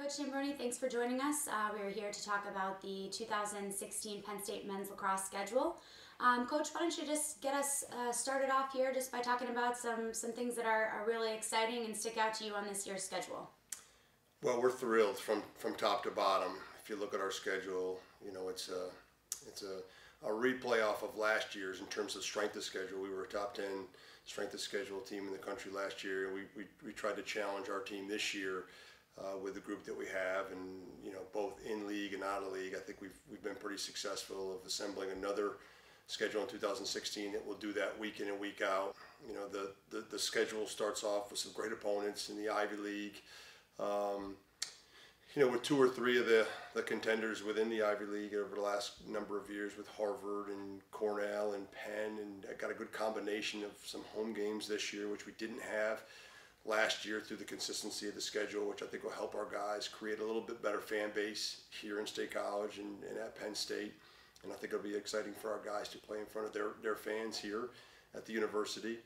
Coach Tambroni, thanks for joining us. We are here to talk about the 2016 Penn State men's lacrosse schedule. Coach, why don't you just get us started off here just by talking about some things that are really exciting and stick out to you on this year's schedule. Well, we're thrilled from top to bottom. If you look at our schedule, you know, it's a replay off of last year's in terms of strength of schedule. We were a top 10 strength of schedule team in the country last year. We tried to challenge our team this year with the group that we have, and you know, both in league and out of league. I think we've been pretty successful of assembling another schedule in 2016 that will do that week in and week out. You know, the schedule starts off with some great opponents in the Ivy League. You know, with two or three of the contenders within the Ivy League over the last number of years, with Harvard and Cornell and Penn, and I got a good combination of some home games this year, which we didn't have last year, through the consistency of the schedule, which I think will help our guys create a little bit better fan base here in State College and at Penn State. And I think it'll be exciting for our guys to play in front of their fans here at the university.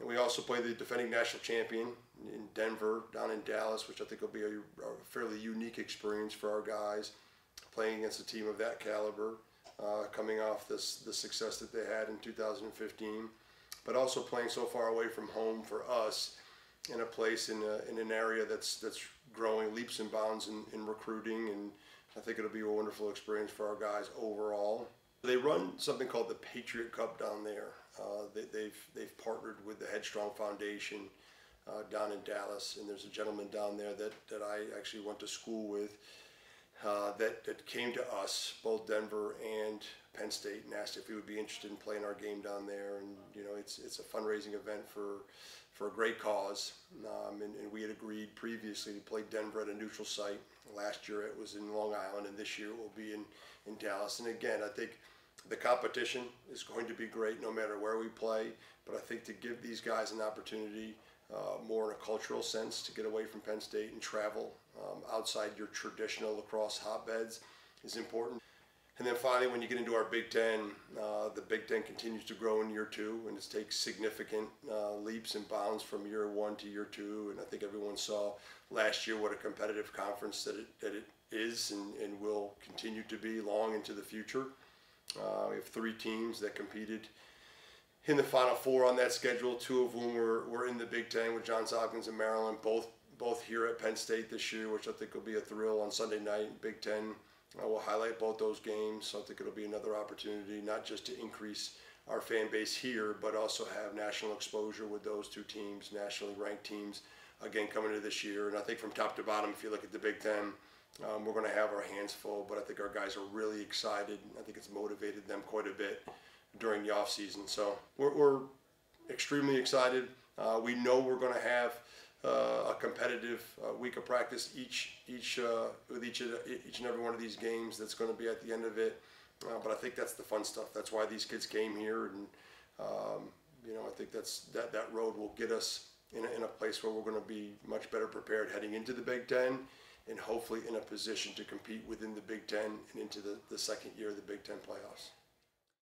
We also play the defending national champion in Denver, down in Dallas, which I think will be a fairly unique experience for our guys, playing against a team of that caliber, coming off the success that they had in 2015, but also playing so far away from home for us, in a place in an area that's growing leaps and bounds in recruiting, and I think it'll be a wonderful experience for our guys overall. They run something called the Patriot Cup down there. They've partnered with the Headstrong Foundation down in Dallas, and there's a gentleman down there that I actually went to school with that came to us, both Denver and Penn State, and asked if we would be interested in playing our game down there. And you know, it's a fundraising event for a great cause, and we had agreed previously to play Denver at a neutral site. Last year it was in Long Island, and this year it will be in Dallas. And again, I think the competition is going to be great no matter where we play, but I think to give these guys an opportunity more in a cultural sense to get away from Penn State and travel outside your traditional lacrosse hotbeds is important. And then finally, when you get into our Big Ten, the Big Ten continues to grow in year two, and it takes significant leaps and bounds from year one to year two. And I think everyone saw last year what a competitive conference that it is and will continue to be long into the future. We have three teams that competed in the Final Four on that schedule, two of whom were in the Big Ten, with Johns Hopkins and Maryland, both here at Penn State this year, which I think will be a thrill on Sunday night. Big Ten will highlight both those games, so I think it'll be another opportunity not just to increase our fan base here, but also have national exposure with those two teams, nationally ranked teams, again, coming into this year. And I think from top to bottom, if you look at the Big Ten, we're going to have our hands full, but I think our guys are really excited. I think it's motivated them quite a bit during the off season. So we're extremely excited. We know we're going to have a competitive week of practice with each and every one of these games. That's going to be at the end of it. But I think that's the fun stuff. That's why these kids came here, and you know, I think that road will get us in a place where we're going to be much better prepared heading into the Big Ten, and hopefully in a position to compete within the Big Ten and into the second year of the Big Ten playoffs.